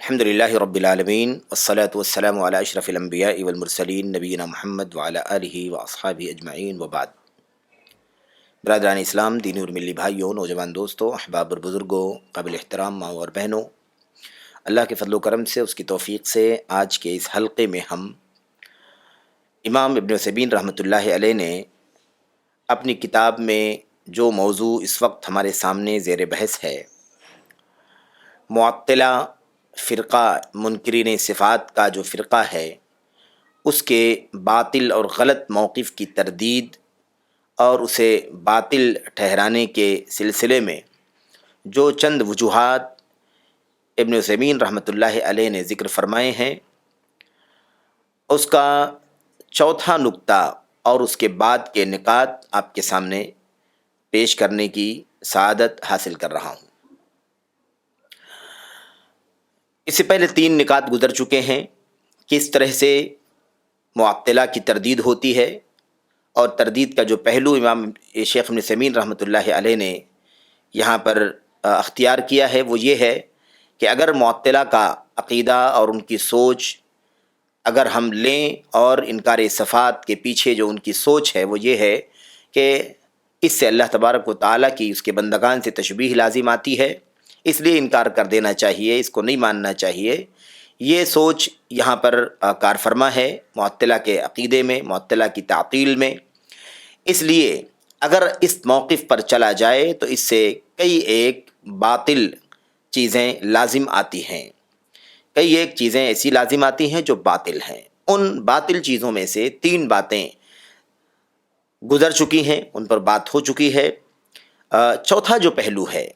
الحمد للہ رب العالمین والصلاة والسلام علی اشرف الانبیاء والمرسلین نبینا محمد وعلی آلہ واصحابہ اجمعین وبعد۔ برادران اسلام، دینی اور ملی بھائیوں، نوجوان دوستوں، احباب اور بزرگوں، قابل احترام ماؤں اور بہنوں، اللہ کے فضل و کرم سے، اس کی توفیق سے آج کے اس حلقے میں ہم امام ابن عثیمین رحمۃ اللہ علیہ نے اپنی کتاب میں جو موضوع اس وقت ہمارے سامنے زیر بحث ہے، معطلہ فرقہ، منکرین صفات کا جو فرقہ ہے، اس کے باطل اور غلط موقف کی تردید اور اسے باطل ٹھہرانے کے سلسلے میں جو چند وجوہات ابن عثیمین رحمۃ اللہ علیہ نے ذکر فرمائے ہیں، اس کا چوتھا نقطہ اور اس کے بعد کے نکات آپ کے سامنے پیش کرنے کی سعادت حاصل کر رہا ہوں۔ اس سے پہلے 3 نکات گزر چکے ہیں، کس طرح سے معطلہ کی تردید ہوتی ہے، اور تردید کا جو پہلو امام شیخ ابن عثیمین رحمۃ اللہ علیہ نے یہاں پر اختیار کیا ہے وہ یہ ہے کہ اگر معطلہ کا عقیدہ اور ان کی سوچ اگر ہم لیں، اور انکار صفات کے پیچھے جو ان کی سوچ ہے وہ یہ ہے کہ اس سے اللہ تبارک و تعالیٰ کی اس کے بندگان سے تشبیہ لازم آتی ہے، اس لیے انکار کر دینا چاہیے، اس کو نہیں ماننا چاہیے، یہ سوچ یہاں پر کار فرما ہے معطلہ کے عقیدے میں، معطلہ کی تعطیل میں۔ اس لیے اگر اس موقف پر چلا جائے تو اس سے کئی ایک باطل چیزیں لازم آتی ہیں، کئی ایک چیزیں ایسی لازم آتی ہیں جو باطل ہیں۔ ان باطل چیزوں میں سے 3 باتیں گزر چکی ہیں، ان پر بات ہو چکی ہے۔ چوتھا جو پہلو ہے،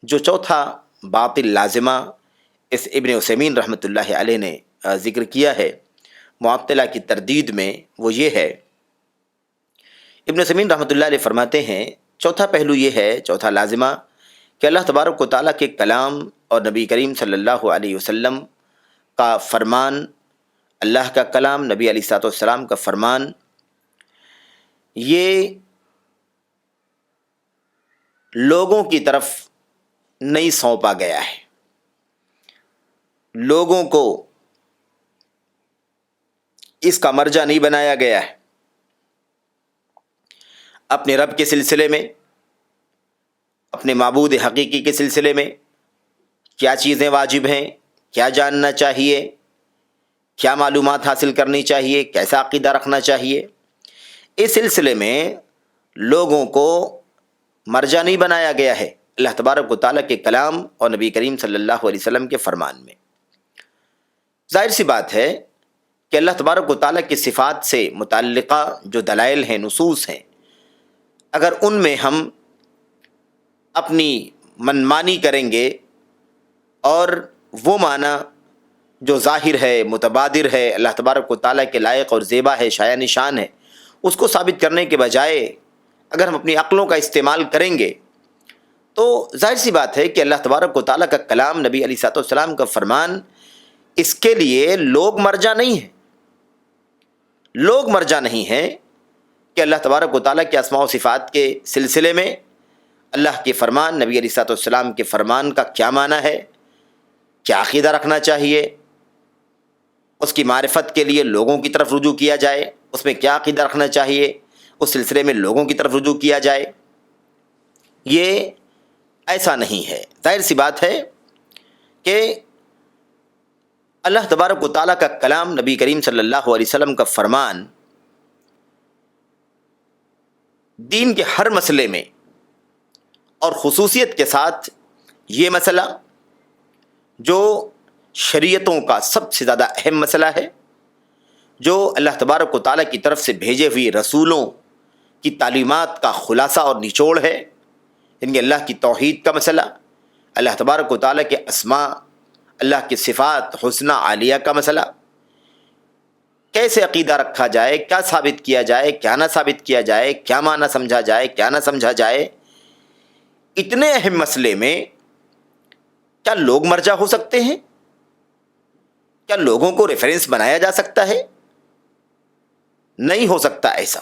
جو چوتھا باطل لازمہ اس ابن عثیمین رحمۃ اللہ علیہ نے ذکر کیا ہے معطلہ کی تردید میں، وہ یہ ہے، ابن عثیمین رحمۃ اللہ علیہ فرماتے ہیں چوتھا پہلو یہ ہے، چوتھا لازمہ، کہ اللہ تبارک و تعالیٰ کے کلام اور نبی کریم صلی اللہ علیہ وسلم کا فرمان، اللہ کا کلام، نبی علیہ الصلوۃ والسلام کا فرمان، یہ لوگوں کی طرف نہیں سونپا گیا ہے، لوگوں کو اس کا مرجع نہیں بنایا گیا ہے۔ اپنے رب کے سلسلے میں، اپنے معبود حقیقی کے سلسلے میں کیا چیزیں واجب ہیں، کیا جاننا چاہیے، کیا معلومات حاصل کرنی چاہیے، کیسا عقیدہ رکھنا چاہیے، اس سلسلے میں لوگوں کو مرجع نہیں بنایا گیا ہے اللہ تبارک و تعالیٰ کے کلام اور نبی کریم صلی اللہ علیہ وسلم کے فرمان میں۔ ظاہر سی بات ہے کہ اللہ تبارک و تعالیٰ کی صفات سے متعلقہ جو دلائل ہیں، نصوص ہیں، اگر ان میں ہم اپنی منمانی کریں گے اور وہ معنی جو ظاہر ہے، متبادر ہے، اللہ تبارک و تعالیٰ کے لائق اور زیبا ہے، شایع نشان ہے، اس کو ثابت کرنے کے بجائے اگر ہم اپنی عقلوں کا استعمال کریں گے تو ظاہر سی بات ہے کہ اللہ تبارک و تعالیٰ کا کلام، نبی علیہ الصلوۃ والسلام کا فرمان، اس کے لیے لوگ مرجع نہیں ہیں، لوگ مرجع نہیں ہیں کہ اللہ تبارک و تعالیٰ کے اسماء و صفات کے سلسلے میں اللہ کے فرمان، نبی علیہ الصلوۃ والسلام کے فرمان کا کیا معنی ہے، کیا عقیدہ رکھنا چاہیے، اس کی معرفت کے لیے لوگوں کی طرف رجوع کیا جائے، اس میں کیا عقیدہ رکھنا چاہیے، اس سلسلے میں لوگوں کی طرف رجوع کیا جائے، یہ ایسا نہیں ہے۔ ظاہر سی بات ہے کہ اللہ تبارک و تعالیٰ کا کلام، نبی کریم صلی اللہ علیہ وسلم کا فرمان، دین کے ہر مسئلے میں، اور خصوصیت کے ساتھ یہ مسئلہ جو شریعتوں کا سب سے زیادہ اہم مسئلہ ہے، جو اللہ تبارک و تعالیٰ کی طرف سے بھیجے ہوئے رسولوں کی تعلیمات کا خلاصہ اور نچوڑ ہے، یعنی اللہ کی توحید کا مسئلہ، اللہ تبارک و تعالیٰ کے اسماء، اللہ کی صفات حسنہ عالیہ کا مسئلہ، کیسے عقیدہ رکھا جائے، کیا ثابت کیا جائے، کیا نہ ثابت کیا جائے، کیا معنی سمجھا جائے، کیا نہ سمجھا جائے، اتنے اہم مسئلے میں کیا لوگ مرجع ہو سکتے ہیں؟ کیا لوگوں کو ریفرنس بنایا جا سکتا ہے؟ نہیں ہو سکتا ایسا۔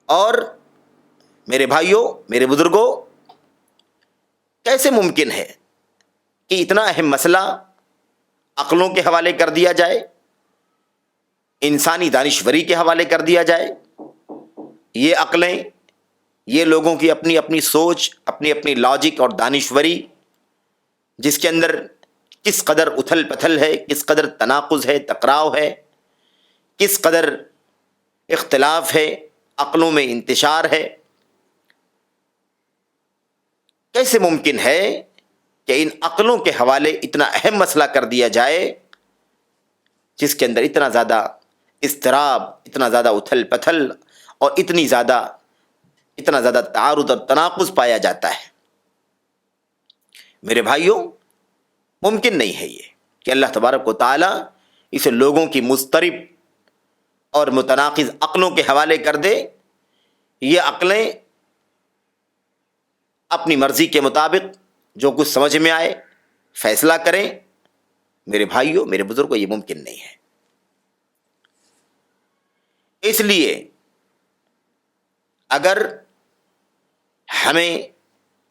اور میرے بھائیوں، میرے بزرگوں، کیسے ممکن ہے کہ اتنا اہم مسئلہ عقلوں کے حوالے کر دیا جائے، انسانی دانشوری کے حوالے کر دیا جائے. یہ عقلیں، یہ لوگوں کی اپنی اپنی سوچ، اپنی اپنی لاجک اور دانشوری، جس کے اندر کس قدر اتھل پتھل ہے، کس قدر تناقض ہے، ٹکراؤ ہے، کس قدر اختلاف ہے، عقلوں میں انتشار ہے. کیسے ممکن ہے کہ ان عقلوں کے حوالے اتنا اہم مسئلہ کر دیا جائے جس کے اندر اتنا زیادہ اضطراب، اتنا زیادہ اتھل پتھل اور اتنا زیادہ تعارض اور تناقض پایا جاتا ہے؟ میرے بھائیوں، ممکن نہیں ہے یہ کہ اللہ تبارک و تعالی اسے لوگوں کی مضطرب اور متناقض عقلوں کے حوالے کر دے. یہ عقلیں اپنی مرضی کے مطابق جو کچھ سمجھ میں آئے فیصلہ کریں. میرے بھائیوں، میرے بزرگوں، یہ ممکن نہیں ہے. اس لیے اگر ہمیں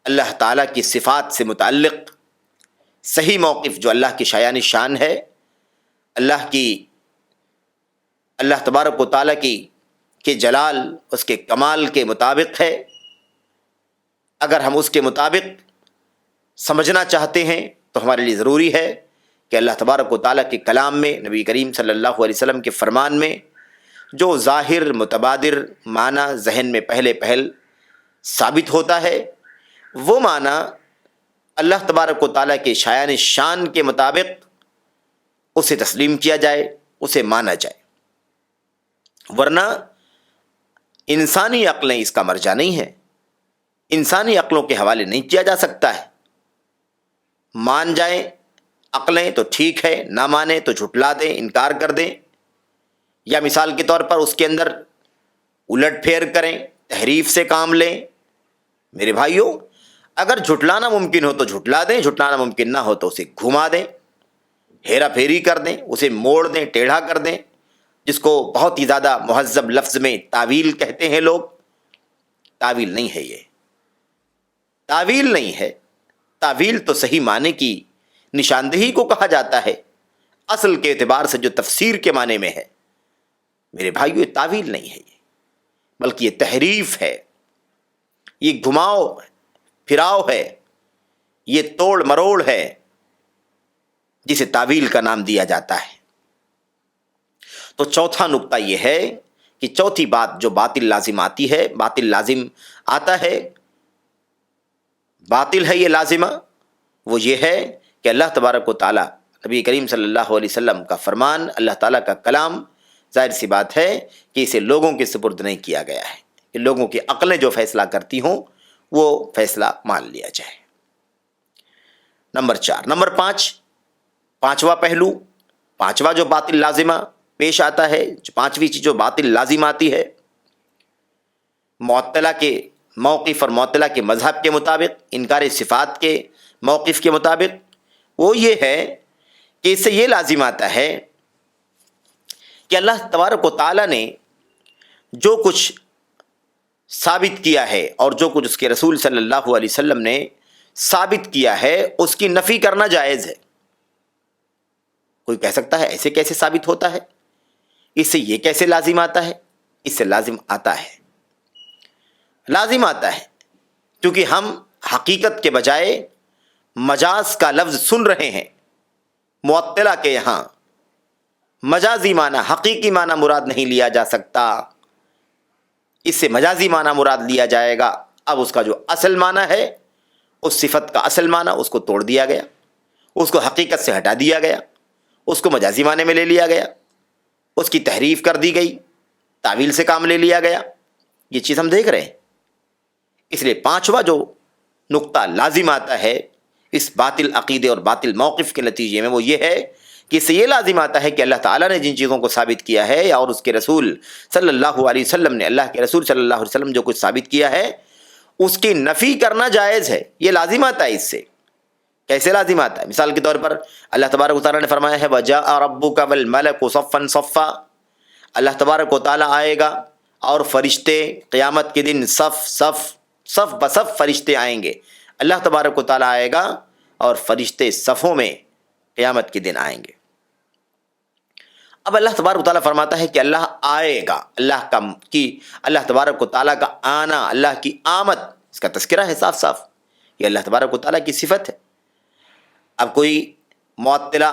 اللہ تعالیٰ کی صفات سے متعلق صحیح موقف جو اللہ کی شایان شان ہے، اللہ تبارک و تعالیٰ کی جلال، اس کے کمال کے مطابق ہے، اگر ہم اس کے مطابق سمجھنا چاہتے ہیں تو ہمارے لیے ضروری ہے کہ اللہ تبارک و تعالیٰ کے کلام میں، نبی کریم صلی اللہ علیہ وسلم کے فرمان میں جو ظاہر متبادر معنی ذہن میں پہل ثابت ہوتا ہے، وہ معنی اللہ تبارک و تعالیٰ کے شایان شان کے مطابق اسے تسلیم کیا جائے، اسے مانا جائے. ورنہ انسانی عقلیں اس کا مرجع نہیں ہے، انسانی عقلوں کے حوالے نہیں کیا جا سکتا ہے. مان جائیں عقلیں تو ٹھیک ہے، نہ مانیں تو جھٹلا دیں، انکار کر دیں، یا مثال کے طور پر اس کے اندر الٹ پھیر کریں، تحریف سے کام لیں. میرے بھائیوں، اگر جھٹلانا ممکن ہو تو جھٹلا دیں، جھٹلانا ممکن نہ ہو تو اسے گھما دیں، ہیرا پھیری کر دیں، اسے موڑ دیں، ٹیڑھا کر دیں، جس کو بہت ہی زیادہ مہذب لفظ میں تعویل کہتے ہیں لوگ. تعویل نہیں ہے، یہ تعویل نہیں ہے. تعویل تو صحیح معنی کی نشاندہی کو کہا جاتا ہے، اصل کے اعتبار سے جو تفسیر کے معنی میں ہے. میرے بھائیو، یہ تعویل نہیں ہے، یہ بلکہ یہ تحریف ہے، یہ گھماؤ پھراؤ ہے، یہ توڑ مروڑ ہے، جسے تعویل کا نام دیا جاتا ہے. تو چوتھا نقطہ یہ ہے کہ چوتھی بات جو باطل لازم آتی ہے، باطل لازم آتا ہے، باطل ہے یہ لازمہ، وہ یہ ہے کہ اللہ تبارک و تعالیٰ، نبی کریم صلی اللہ علیہ وسلم کا فرمان، اللہ تعالیٰ کا کلام، ظاہر سی بات ہے کہ اسے لوگوں کے سپرد نہیں کیا گیا ہے کہ لوگوں کی عقلیں جو فیصلہ کرتی ہوں وہ فیصلہ مان لیا جائے. نمبر 4، نمبر 5، پانچواں پہلو، پانچواں جو باطل لازمہ پیش آتا ہے، جو پانچویں چیز جو باطل لازم آتی ہے معطلہ کے موقف اور معطلہ کے مذہب کے مطابق، انکار صفات کے موقف کے مطابق، وہ یہ ہے کہ اس سے یہ لازم آتا ہے کہ اللہ تبارک و تعالیٰ نے جو کچھ ثابت کیا ہے اور جو کچھ اس کے رسول صلی اللہ علیہ وسلم نے ثابت کیا ہے، اس کی نفی کرنا جائز ہے. کوئی کہہ سکتا ہے ایسے کیسے ثابت ہوتا ہے، اس سے یہ کیسے لازم آتا ہے؟ اس سے لازم آتا ہے، لازم آتا ہے، کیونکہ ہم حقیقت کے بجائے مجاز کا لفظ سن رہے ہیں. معطلہ کے یہاں مجازی معنی، حقیقی معنی مراد نہیں لیا جا سکتا، اس سے مجازی معنی مراد لیا جائے گا. اب اس کا جو اصل معنی ہے، اس صفت کا اصل معنی، اس کو توڑ دیا گیا، اس کو حقیقت سے ہٹا دیا گیا، اس کو مجازی معنی میں لے لیا گیا، اس کی تحریف کر دی گئی، تعویل سے کام لے لیا گیا. یہ چیز ہم دیکھ رہے ہیں. اس لیے پانچواں جو نقطہ لازم آتا ہے اس باطل عقیدے اور باطل موقف کے نتیجے میں، وہ یہ ہے کہ اس سے یہ لازم آتا ہے کہ اللہ تعالیٰ نے جن چیزوں کو ثابت کیا ہے اور اس کے رسول صلی اللہ علیہ وسلم نے، اللہ کے رسول صلی اللہ علیہ وسلم جو کچھ ثابت کیا ہے، اس کی نفی کرنا جائز ہے. یہ لازم آتا ہے. اس سے کیسے لازم آتا ہے؟ مثال کے طور پر اللہ تبارک و تعالیٰ نے فرمایا ہے وَجَاءَ رَبُّكَ وَالْمَلَكُ صَفًّا صَفًّا، اللہ تبارک و تعالیٰ آئے گا اور فرشتے قیامت کے دن صف بصف فرشتے آئیں گے. اللہ تبارک و تعالیٰ آئے گا اور فرشتے صفوں میں قیامت کے دن آئیں گے۔ اب اللہ تبارک و تعالیٰ فرماتا ہے کہ اللہ آئے گا، اللہ تبارک و تعالیٰ کا آنا، اللہ کی آمد، اس کا تذکرہ ہے صاف صاف، یہ اللہ تبارک و تعالیٰ کی صفت ہے۔ اب کوئی معطلہ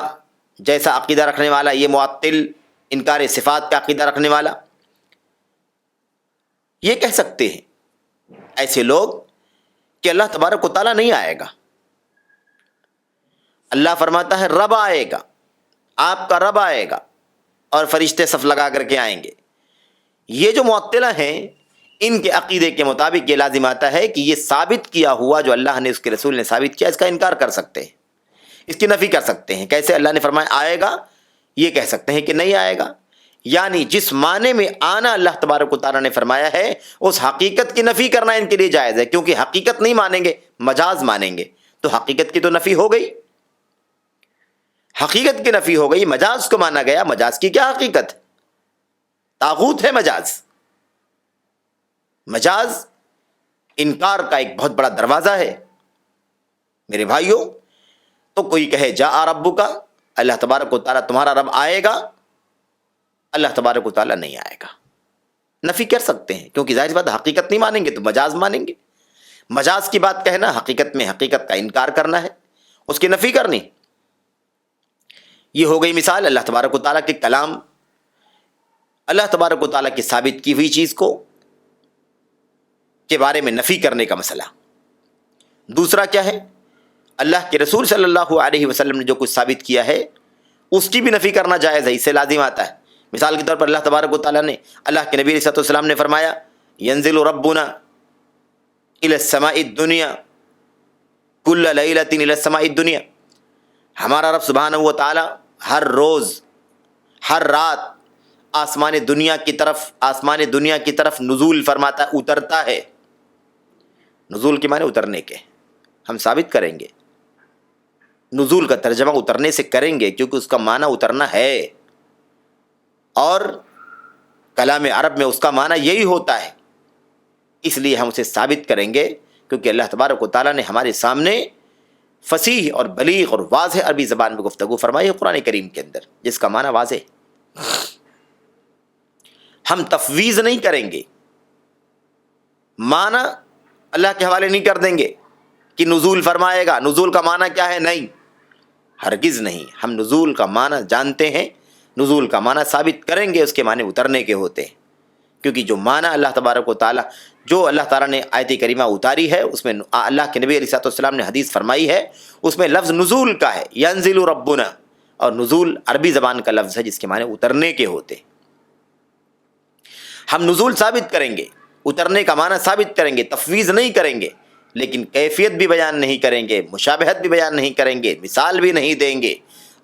جیسا عقیدہ رکھنے والا، یہ معطل انکار صفات کا عقیدہ رکھنے والا، یہ کہہ سکتے ہیں ایسے لوگ کہ اللہ تبارک و تعالیٰ نہیں آئے گا۔ اللہ فرماتا ہے رب آئے گا، آپ کا رب آئے گا اور فرشتے صف لگا کر کے آئیں گے۔ یہ جو معطلہ ہیں، ان کے عقیدے کے مطابق یہ لازم آتا ہے کہ یہ ثابت کیا ہوا جو اللہ نے، اس کے رسول نے ثابت کیا، اس کا انکار کر سکتے ہیں، اس کی نفی کر سکتے ہیں۔ کیسے؟ اللہ نے فرمایا آئے گا، یہ کہہ سکتے ہیں کہ نہیں آئے گا، یعنی جس معنی میں آنا اللہ تبارک و تعالیٰ نے فرمایا ہے اس حقیقت کی نفی کرنا ان کے لیے جائز ہے، کیونکہ حقیقت نہیں مانیں گے، مجاز مانیں گے، تو حقیقت کی تو نفی ہو گئی، حقیقت کی نفی ہو گئی، مجاز کو مانا گیا۔ مجاز کی کیا حقیقت؟ طاغوت ہے مجاز۔ مجاز انکار کا ایک بہت بڑا دروازہ ہے میرے بھائیوں۔ تو کوئی کہے جاء ربک، اللہ تبارک و تعالیٰ تمہارا رب آئے گا، اللہ تبارک و تعالیٰ نہیں آئے گا، نفی کر سکتے ہیں، کیونکہ ظاہر بات حقیقت نہیں مانیں گے تو مجاز مانیں گے۔ مجاز کی بات کہنا، حقیقت میں حقیقت کا انکار کرنا ہے، اس کی نفی کرنی۔ یہ ہو گئی مثال اللہ تبارک و تعالیٰ کے کلام، اللہ تبارک و تعالیٰ کی ثابت کی ہوئی چیز کو کے بارے میں نفی کرنے کا مسئلہ۔ دوسرا کیا ہے؟ اللہ کے رسول صلی اللہ علیہ وسلم نے جو کچھ ثابت کیا ہے اس کی بھی نفی کرنا جائز ہے، اس سے لازم آتا ہے۔ مثال کے طور پر اللہ تبارک و تعالیٰ نے، اللہ کے نبی علیہ السلام نے فرمایا ینزل ربنا الی السماء الدنیا کل لیلۃ الی السماء الدنیا، ہمارا رب سبحانہ و تعالیٰ ہر روز ہر رات آسمان دنیا کی طرف نزول فرماتا ہے، اترتا ہے۔ نزول کے معنی اترنے کے ہم ثابت کریں گے، نزول کا ترجمہ اترنے سے کریں گے، کیونکہ اس کا معنی اترنا ہے، اور کلام عرب میں اس کا معنی یہی ہوتا ہے، اس لیے ہم اسے ثابت کریں گے، کیونکہ اللہ تبارک و تعالیٰ نے ہمارے سامنے فصیح اور بلیغ اور واضح عربی زبان میں گفتگو فرمائی ہے قرآن کریم کے اندر، جس کا معنی واضح ہے۔ ہم تفویض نہیں کریں گے، معنی اللہ کے حوالے نہیں کر دیں گے کہ نزول فرمائے گا، نزول کا معنی کیا ہے، نہیں، ہرگز نہیں۔ ہم نزول کا معنی جانتے ہیں، نزول کا معنی ثابت کریں گے، اس کے معنی اترنے کے ہوتے ہیں، کیونکہ جو معنی اللہ تبارک و تعالیٰ، جو اللہ تعالیٰ نے آیت کریمہ اتاری ہے، اس میں اللہ کے نبی علیہ السلام نے حدیث فرمائی ہے، اس میں لفظ نزول کا ہے، ینزل ربنا، اور نزول عربی زبان کا لفظ ہے جس کے معنی اترنے کے ہوتے ہیں۔ ہم نزول ثابت کریں گے، اترنے کا معنی ثابت کریں گے، تفویض نہیں کریں گے، لیکن کیفیت بھی بیان نہیں کریں گے، مشابہت بھی بیان نہیں کریں گے، مثال بھی نہیں دیں گے،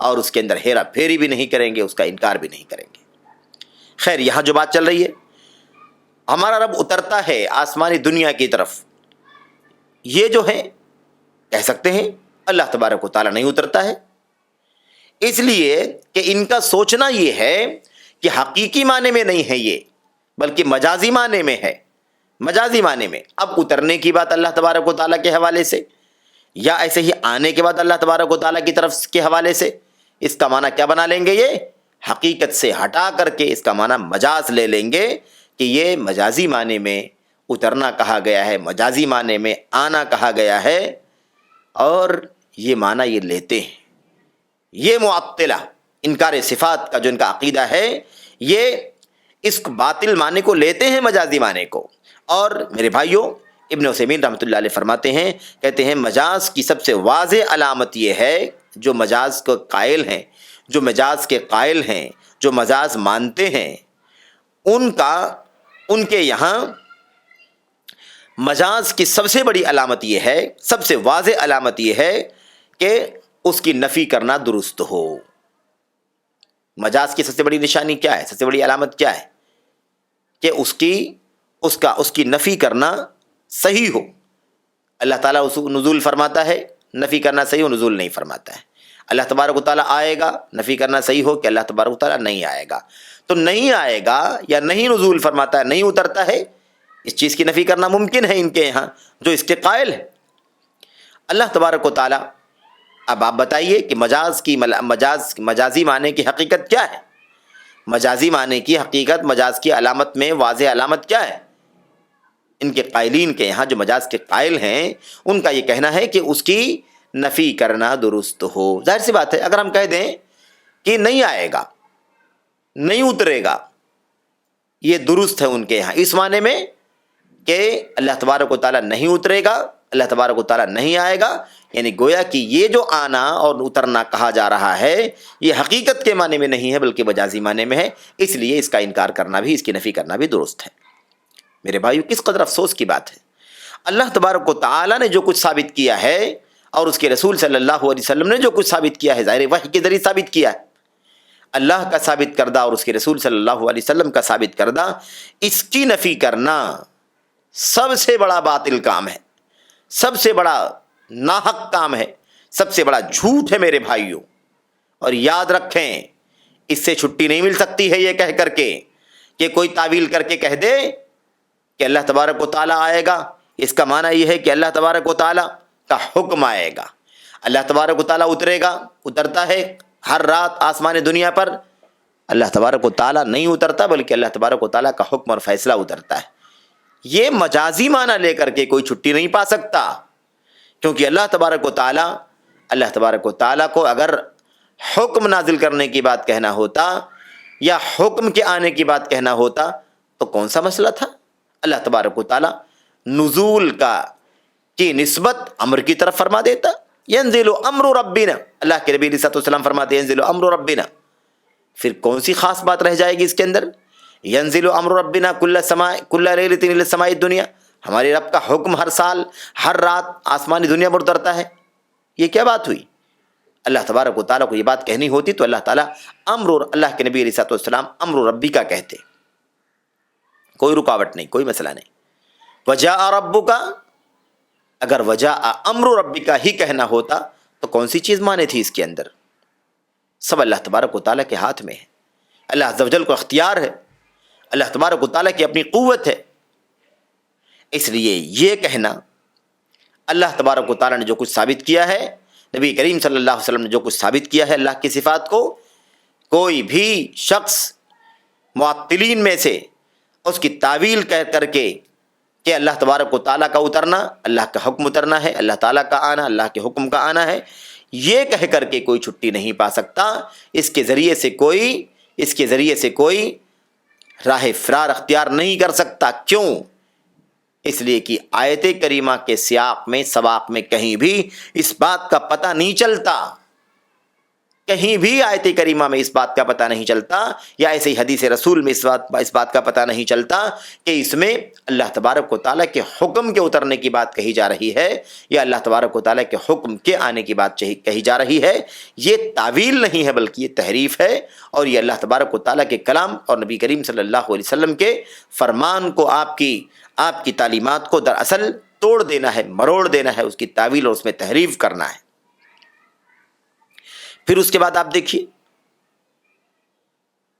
اور اس کے اندر ہیرا پھیری بھی نہیں کریں گے، اس کا انکار بھی نہیں کریں گے۔ خیر، یہاں جو بات چل رہی ہے، ہمارا رب اترتا ہے آسمانی دنیا کی طرف، یہ جو ہے کہہ سکتے ہیں اللہ تبارک و تعالیٰ نہیں اترتا ہے، اس لیے کہ ان کا سوچنا یہ ہے کہ حقیقی معنی میں نہیں ہے یہ، بلکہ مجازی معنی میں ہے، مجازی معنی میں۔ اب اترنے کی بات اللہ تبارک و تعالیٰ کے حوالے سے، یا ایسے ہی آنے کے بعد اللہ تبارک و تعالیٰ کی طرف کے حوالے سے، اس کا معنی کیا بنا لیں گے؟ یہ حقیقت سے ہٹا کر کے اس کا معنی مجاز لے لیں گے، کہ یہ مجازی معنی میں اترنا کہا گیا ہے، مجازی معنی میں آنا کہا گیا ہے، اور یہ معنی یہ لیتے ہیں۔ یہ معطلہ انکار صفات کا جو ان کا عقیدہ ہے، یہ اس باطل معنی کو لیتے ہیں، مجازی معنی کو۔ اور میرے بھائیوں، ابن عثیمین رحمۃ اللہ علیہ فرماتے ہیں، کہتے ہیں مجاز کی سب سے واضح علامت یہ ہے، جو مجاز کو قائل ہیں، جو مجاز کے قائل ہیں، جو مجاز مانتے ہیں، ان کے یہاں مجاز کی سب سے بڑی علامت یہ ہے، سب سے واضح علامت یہ ہے کہ اس کی نفی کرنا درست ہو۔ مجاز کی سب سے بڑی نشانی کیا ہے، سب سے بڑی علامت کیا ہے؟ کہ اس کی نفی کرنا صحیح ہو۔ اللہ تعالیٰ نزول فرماتا ہے، نفی کرنا صحیح ہو، نزول نہیں فرماتا ہے۔ اللہ تبارک و تعالیٰ آئے گا، نفی کرنا صحیح ہو کہ اللہ تبارک و تعالیٰ نہیں آئے گا۔ تو نہیں آئے گا یا نہیں نزول فرماتا ہے، نہیں اترتا ہے، اس چیز کی نفی کرنا ممکن ہے ان کے یہاں، جو اس کے قائل ہے۔ اللہ تبارک و تعالیٰ اب آپ بتائیے کہ مجازی معنی کی حقیقت کیا ہے؟ مجازی معنی کی حقیقت، مجاز کی علامت میں واضح علامت کیا ہے؟ ان کے قائلین کے یہاں، جو مجاز کے قائل ہیں، ان کا یہ کہنا ہے کہ اس کی نفی کرنا درست ہو۔ ظاہر سی بات ہے، اگر ہم کہہ دیں کہ نہیں آئے گا، نہیں اترے گا، یہ درست ہے ان کے یہاں، اس معنی میں کہ اللہ تبارک و تعالیٰ نہیں اترے گا، اللہ تبارک و تعالیٰ نہیں آئے گا، یعنی گویا کہ یہ جو آنا اور اترنا کہا جا رہا ہے یہ حقیقت کے معنی میں نہیں ہے بلکہ مجازی معنی میں ہے، اس لیے اس کا انکار کرنا بھی، اس کی نفی کرنا بھی درست ہے۔ میرے بھائیو، کس قدر افسوس کی بات ہے، اللہ تبارک و تعالیٰ نے جو کچھ ثابت کیا ہے اور اس کے رسول صلی اللہ علیہ وسلم نے جو کچھ ثابت کیا ہے، ظاہر وحی کے ذریعے ثابت کیا ہے، اللہ کا ثابت کردہ اور اس کے رسول صلی اللہ علیہ وسلم کا ثابت کردہ، اس کی نفی کرنا سب سے بڑا باطل کام ہے، سب سے بڑا ناحق کام ہے، سب سے بڑا جھوٹ ہے میرے بھائیوں۔ اور یاد رکھیں، اس سے چھٹی نہیں مل سکتی ہے یہ کہہ کر کے کہ کوئی تعویل کر کے کہہ دے کہ اللہ تبارک و تعالیٰ آئے گا، اس کا معنی یہ ہے کہ اللہ تبارک و تعالیٰ کا حکم آئے گا، اللہ تبارک و تعالیٰ اترے گا، اترتا ہے ہر رات آسمان دنیا پر، اللہ تبارک و تعالیٰ نہیں اترتا بلکہ اللہ تبارک و تعالیٰ کا حکم اور فیصلہ اترتا ہے۔ یہ مجازی معنی لے کر کے کوئی چھٹی نہیں پا سکتا، کیونکہ اللہ تبارک و تعالیٰ کو اگر حکم نازل کرنے کی بات کہنا ہوتا یا حکم کے آنے کی بات کہنا ہوتا تو کون سا مسئلہ تھا؟ اللہ تبارک و تعالیٰ نزول کی نسبت امر کی طرف فرما دیتا، ینزل امر ربنا، اللہ کے نبی علیہ السلام فرماتے ہیں ینزل امر ربنا، پھر کون سی خاص بات رہ جائے گی اس کے اندر؟ ینزل امر ربنا کل لیلۃ الی السماء الدنیا، ہمارے رب کا حکم ہر سال ہر رات آسمانی دنیا پر اترتا ہے، یہ کیا بات ہوئی؟ اللہ تبارک و تعالیٰ کو یہ بات کہنی ہوتی تو اللہ تعالیٰ اللہ کے نبی علیہ السلام امر ربی کا کہتے، کوئی رکاوٹ نہیں، کوئی مسئلہ نہیں۔ وجاء ربک، اگر وجاء امر ربک ہی کہنا ہوتا تو کون سی چیز مانے تھی اس کے اندر؟ سب اللہ تبارک و تعالیٰ کے ہاتھ میں ہے، اللہ عز و جل کو اختیار ہے، اللہ تبارک و تعالیٰ کی اپنی قوت ہے، اس لیے یہ کہنا اللہ تبارک و تعالیٰ نے جو کچھ ثابت کیا ہے، نبی کریم صلی اللہ علیہ وسلم نے جو کچھ ثابت کیا ہے اللہ کی صفات کو، کوئی بھی شخص معطلین میں سے اس کی تعویل کہہ کر کے کہ اللہ تبارک و تعالیٰ کا اترنا، اللہ کا حکم اترنا ہے، اللہ تعالیٰ کا آنا، اللہ کے حکم کا آنا ہے، یہ کہہ کر کے کوئی چھٹی نہیں پا سکتا، اس کے ذریعے سے کوئی راہ فرار اختیار نہیں کر سکتا۔ کیوں؟ اس لیے کہ آیت کریمہ کے سیاق میں، سباق میں کہیں بھی اس بات کا پتہ نہیں چلتا، کہیں بھی آیت کریمہ میں اس بات کا پتہ نہیں چلتا، یا ایسے ہی حدیث رسول میں اس بات کا پتہ نہیں چلتا کہ اس میں اللہ تبارک و تعالیٰ کے حکم کے اترنے کی بات کہی جا رہی ہے یا اللہ تبارک و تعالیٰ کے حکم کے آنے کی بات کہی جا رہی ہے۔ یہ تعویل نہیں ہے بلکہ یہ تحریف ہے، اور یہ اللہ تبارک و تعالیٰ کے کلام اور نبی کریم صلی اللہ علیہ وسلم کے فرمان کو، آپ کی تعلیمات کو دراصل توڑ دینا ہے، مروڑ دینا ہے، اس کی تعویل اور اس میں تحریف کرنا ہے۔ پھر اس کے بعد آپ دیکھیے،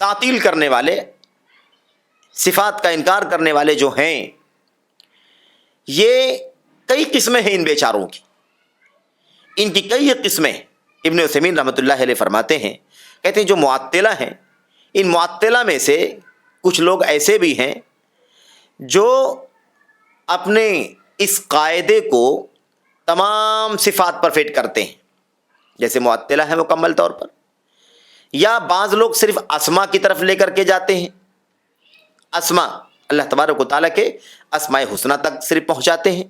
تعطیل کرنے والے، صفات کا انکار کرنے والے جو ہیں، یہ کئی قسمیں ہیں ان بیچاروں کی، ان کی کئی قسمیں۔ ابن عثیمین رحمۃ اللہ علیہ فرماتے ہیں، کہتے ہیں جو معطلہ ہیں، ان معطلہ میں سے کچھ لوگ ایسے بھی ہیں جو اپنے اس قاعدے کو تمام صفات پر فٹ کرتے ہیں، جیسے معطلہ ہے مکمل طور پر، یا بعض لوگ صرف اسما کی طرف لے کر کے جاتے ہیں، اسما اللہ تبارک و تعالیٰ کے اسماء حسنہ تک صرف پہنچاتے ہیں،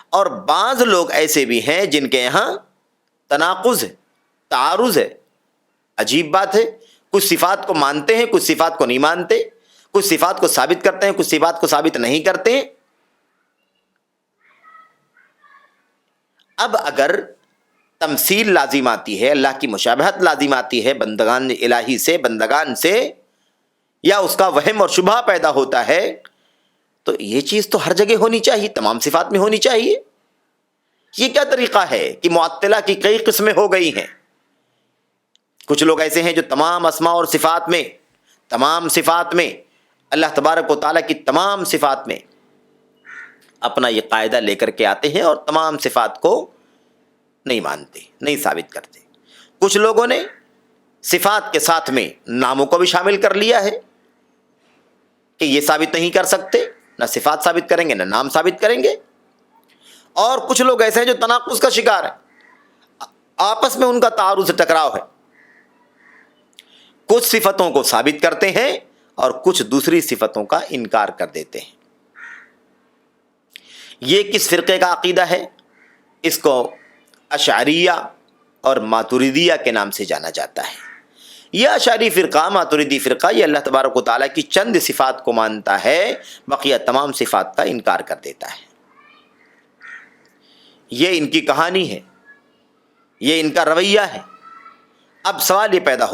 اور بعض لوگ ایسے بھی ہیں جن کے یہاں تناقض ہے، تعارض ہے۔ عجیب بات ہے، کچھ صفات کو مانتے ہیں، کچھ صفات کو نہیں مانتے، کچھ صفات کو ثابت کرتے ہیں، کچھ صفات کو ثابت نہیں کرتے ہیں۔ اب اگر تمثیل لازم آتی ہے، اللہ کی مشابہت لازم آتی ہے بندگان الہی سے، بندگان سے، یا اس کا وہم اور شبہ پیدا ہوتا ہے، تو یہ چیز تو ہر جگہ ہونی چاہیے، تمام صفات میں ہونی چاہیے۔ یہ کیا طریقہ ہے کہ معطلہ کی کئی قسمیں ہو گئی ہیں؟ کچھ لوگ ایسے ہیں جو تمام اسماء اور صفات میں، تمام صفات میں، اللہ تبارک و تعالیٰ کی تمام صفات میں اپنا یہ قاعدہ لے کر کے آتے ہیں اور تمام صفات کو نہیں مانتے، نہیں ثابت کرتے۔ کچھ لوگوں نے صفات کے ساتھ میں ناموں کو بھی شامل کر لیا ہے کہ یہ ثابت نہیں کر سکتے، نہ صفات ثابت کریں گے نہ نام ثابت کریں گے۔ اور کچھ لوگ ایسے ہیں جو تناقض کا شکار ہیں، آپس میں ان کا تعارض سے ٹکراؤ ہے، کچھ صفتوں کو ثابت کرتے ہیں اور کچھ دوسری صفتوں کا انکار کر دیتے ہیں۔ یہ کس فرقے کا عقیدہ ہے؟ اس کو اشعریہ اور ماتریدیہ کے نام سے جانا جاتا ہے۔ یہ اشعری فرقہ، ماتریدی فرقہ، یہ اللہ تبارک و تعالیٰ کی چند صفات کو مانتا ہے، بقیہ تمام صفات کا انکار کر دیتا ہے۔ یہ ان کی کہانی ہے، یہ ان کا رویہ ہے۔ اب سوال یہ پیدا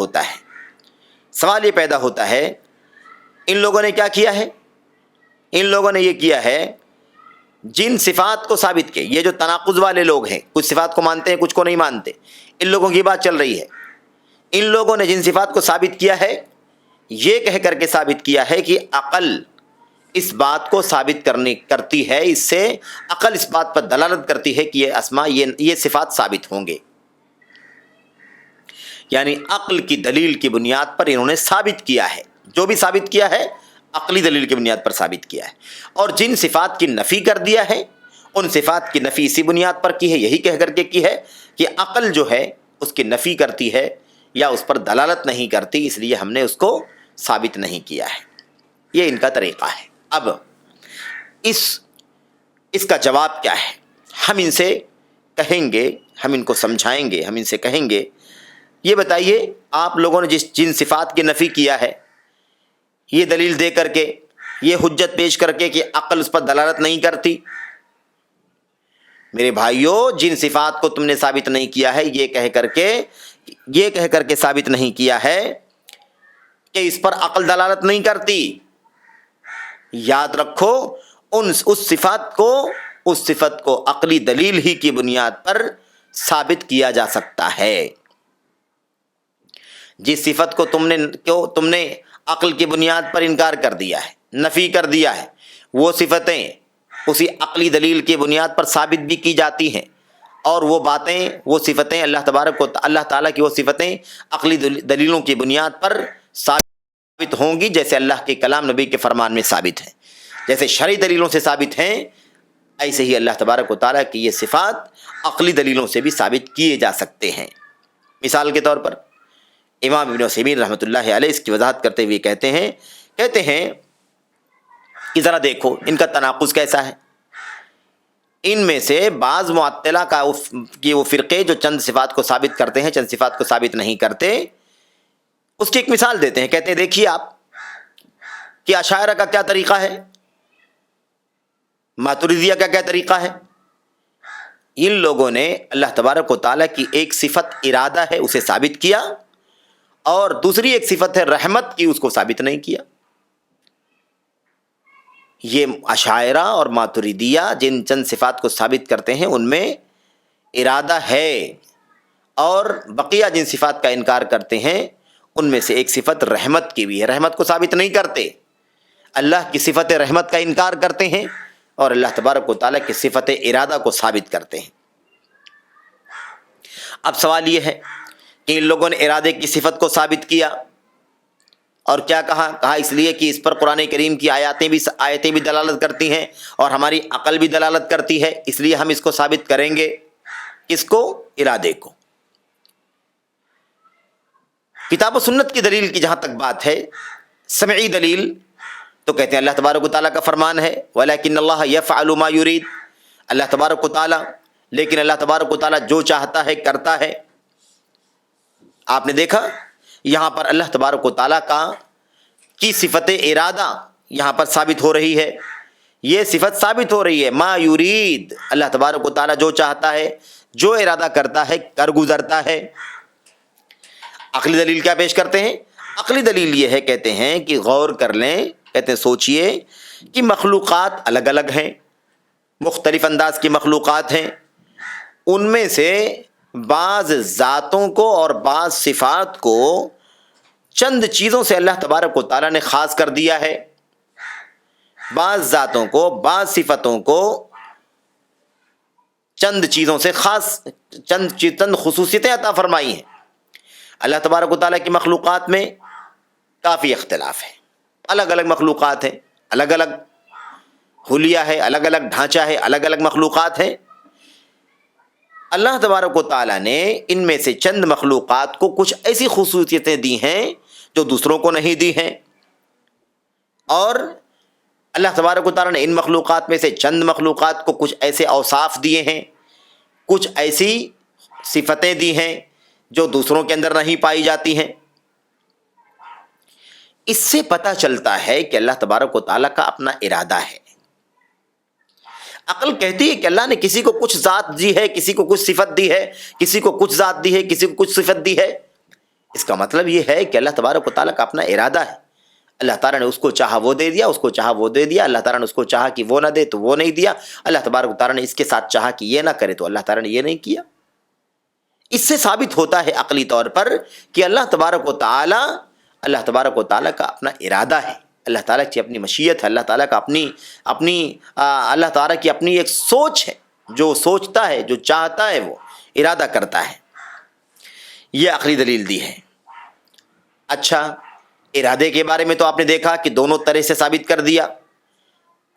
ہوتا ہے ان لوگوں نے کیا کیا ہے؟ ان لوگوں نے یہ کیا ہے، جن صفات کو ثابت کیا، یہ جو تناقض والے لوگ ہیں، کچھ صفات کو مانتے ہیں کچھ کو نہیں مانتے، ان لوگوں کی بات چل رہی ہے۔ ان لوگوں نے جن صفات کو ثابت کیا ہے، یہ کہہ کر کے ثابت کیا ہے کہ عقل اس بات کو ثابت کرتی ہے، اس سے عقل اس بات پر دلالت کرتی ہے کہ یہ اسماء، یہ صفات ثابت ہوں گے۔ یعنی عقل کی دلیل کی بنیاد پر انہوں نے ثابت کیا ہے، جو بھی ثابت کیا ہے عقلی دلیل کی بنیاد پر ثابت کیا ہے۔ اور جن صفات کی نفی کر دیا ہے، ان صفات کی نفی اسی بنیاد پر کی ہے، یہی کہہ کر کے کی ہے کہ عقل جو ہے اس کی نفی کرتی ہے یا اس پر دلالت نہیں کرتی، اس لیے ہم نے اس کو ثابت نہیں کیا ہے۔ یہ ان کا طریقہ ہے۔ اب اس کا جواب کیا ہے؟ ہم ان سے کہیں گے، ہم ان کو سمجھائیں گے، ہم ان سے کہیں گے یہ بتائیے آپ لوگوں نے جن صفات کی نفی کیا ہے، یہ دلیل دے کر کے، یہ حجت پیش کر کے کہ عقل اس پر دلالت نہیں کرتی۔ میرے بھائیوں، جن صفات کو تم نے ثابت نہیں کیا ہے، یہ کہہ کر کے ثابت نہیں کیا ہے کہ اس پر عقل دلالت نہیں کرتی۔ یاد رکھو، اس صفت کو عقلی دلیل ہی کی بنیاد پر ثابت کیا جا سکتا ہے۔ جس صفت کو تم نے عقل کی بنیاد پر انکار کر دیا ہے، نفی کر دیا ہے، وہ صفتیں اسی عقلی دلیل کی بنیاد پر ثابت بھی کی جاتی ہیں، اور وہ صفتیں اللہ تعالیٰ کی وہ صفتیں عقلی دلیلوں کی بنیاد پر ثابت ہوں گی، جیسے اللہ کے کلام نبی کے فرمان میں ثابت ہیں، جیسے شرعی دلیلوں سے ثابت ہیں، ایسے ہی اللہ تبارک و تعالیٰ کی یہ صفات عقلی دلیلوں سے بھی ثابت کیے جا سکتے ہیں۔ مثال کے طور پر امام ابن عثیمین رحمۃ اللہ علیہ اس کی وضاحت کرتے ہوئے کہتے ہیں کہ ذرا دیکھو ان کا تناقض کیسا ہے۔ ان میں سے بعض معطلہ کی وہ فرقے جو چند صفات کو ثابت کرتے ہیں، چند صفات کو ثابت نہیں کرتے، اس کی ایک مثال دیتے ہیں۔ کہتے ہیں دیکھیے آپ کہ اشاعرہ کا کیا طریقہ ہے، ماتریدیہ کا کیا طریقہ ہے۔ ان لوگوں نے اللہ تبارک و تعالیٰ کی ایک صفت ارادہ ہے اسے ثابت کیا، اور دوسری ایک صفت ہے رحمت کی، اس کو ثابت نہیں کیا۔ یہ اشاعرہ اور ماتریدیہ جن چند صفات کو ثابت کرتے ہیں ان میں ارادہ ہے، اور بقیہ جن صفات کا انکار کرتے ہیں ان میں سے ایک صفت رحمت کی بھی ہے، رحمت کو ثابت نہیں کرتے، اللہ کی صفت رحمت کا انکار کرتے ہیں اور اللہ تبارک و تعالیٰ کی صفت ارادہ کو ثابت کرتے ہیں۔ اب سوال یہ ہے کہ ان لوگوں نے ارادے کی صفت کو ثابت کیا، اور کیا کہا اس لیے کہ اس پر قرآن کریم کی آیتیں بھی دلالت کرتی ہیں اور ہماری عقل بھی دلالت کرتی ہے، اس لیے ہم اس کو ثابت کریں گے۔ کس کو؟ ارادے کو۔ کتاب و سنت کی دلیل کی جہاں تک بات ہے، سمعی دلیل، تو کہتے ہیں اللہ تبارک و تعالیٰ کا فرمان ہے وَلَكِنَّ اللَّهَ يَفْعَلُ مَا يُرِيدُ، اللہ تبارک و تعالیٰ، لیکن اللہ تبارک و تعالیٰ جو چاہتا ہے کرتا ہے۔ آپ نے دیکھا یہاں پر اللہ تبارک و تعالیٰ کی صفت ارادہ یہاں پر ثابت ہو رہی ہے، یہ صفت ثابت ہو رہی ہے، ما یرید، اللہ تبارک و تعالیٰ جو چاہتا ہے، جو ارادہ کرتا ہے، کر گزرتا ہے۔ عقلی دلیل کیا پیش کرتے ہیں؟ عقلی دلیل یہ ہے، کہتے ہیں کہ غور کر لیں، کہتے ہیں سوچئے کہ مخلوقات الگ الگ ہیں، مختلف انداز کی مخلوقات ہیں، ان میں سے بعض ذاتوں کو اور بعض صفات کو چند چیزوں سے اللہ تبارک و تعالیٰ نے خاص کر دیا ہے، بعض ذاتوں کو، بعض صفتوں کو چند چیزوں سے خاص چند خصوصیتیں عطا فرمائی ہیں۔ اللہ تبارک و تعالیٰ کی مخلوقات میں کافی اختلاف ہے، الگ الگ مخلوقات ہیں، الگ الگ حلیہ ہے، الگ الگ ڈھانچہ ہے، الگ الگ مخلوقات ہیں۔ اللہ تبارک و تعالیٰ نے ان میں سے چند مخلوقات کو کچھ ایسی خصوصیتیں دی ہیں جو دوسروں کو نہیں دی ہیں، اور اللہ تبارک و تعالیٰ نے ان مخلوقات میں سے چند مخلوقات کو کچھ ایسے اوصاف دیے ہیں، کچھ ایسی صفتیں دی ہیں جو دوسروں کے اندر نہیں پائی جاتی ہیں۔ اس سے پتہ چلتا ہے کہ اللہ تبارک و تعالیٰ کا اپنا ارادہ ہے۔ عقل کہتی ہے کہ اللہ نے کسی کو کچھ ذات دی ہے، کسی کو کچھ صفت دی ہے، کسی کو کچھ ذات دی ہے، کسی کو کچھ صفت دی ہے۔ اس کا مطلب یہ ہے کہ اللہ تبارک و تعالیٰ کا اپنا ارادہ ہے۔ اللہ تعالیٰ نے اس کو چاہا وہ دے دیا، اس کو چاہا وہ دے دیا، اللہ تعالیٰ نے اس کو چاہا کہ وہ نہ دے تو وہ نہیں دیا، اللہ تبارک و تعالیٰ نے اس کے ساتھ چاہا کہ یہ نہ کرے تو اللہ تعالیٰ نے یہ نہیں کیا۔ اس سے ثابت ہوتا ہے عقلی طور پر کہ اللہ تبارک و تعالیٰ کا اپنا ارادہ ہے، اللہ تعالیٰ کی اپنی مشیت ہے، اللہ تعالیٰ کا اللہ تعالیٰ کی اپنی ایک سوچ ہے، جو سوچتا ہے، جو چاہتا ہے وہ ارادہ کرتا ہے۔ یہ عقلی دلیل دی ہے۔ اچھا، ارادے کے بارے میں تو آپ نے دیکھا کہ دونوں طرح سے ثابت کر دیا،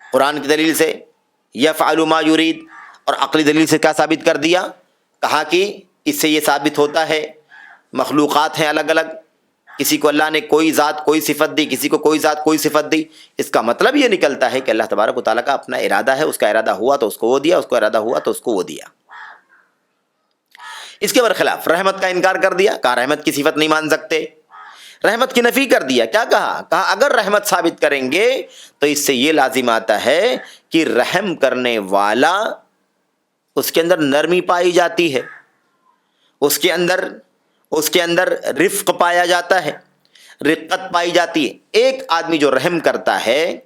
قرآن کی دلیل سے یفعل ما یرید، اور عقلی دلیل سے کیا ثابت کر دیا؟ کہا کہ اس سے یہ ثابت ہوتا ہے مخلوقات ہیں الگ الگ، کسی کو اللہ نے کوئی ذات کوئی صفت دی، کسی کو کوئی ذات کوئی صفت دی۔ اس کا مطلب یہ نکلتا ہے کہ اللہ تبارک و تعالیٰ کا اپنا ارادہ ہے، اس کا ارادہ ہوا تو اس کو وہ دیا، اس کو ارادہ ہوا تو اس کو وہ دیا۔ اس کے برخلاف رحمت کا انکار کر دیا، کہا رحمت کی صفت نہیں مان سکتے، رحمت کی نفی کر دیا۔ کیا کہا اگر رحمت ثابت کریں گے تو اس سے یہ لازم آتا ہے کہ رحم کرنے والا، اس کے اندر نرمی پائی جاتی ہے، اس کے اندر رفق پایا جاتا ہے، رقت پائی جاتی ہے۔ ایک آدمی جو رحم کرتا ہے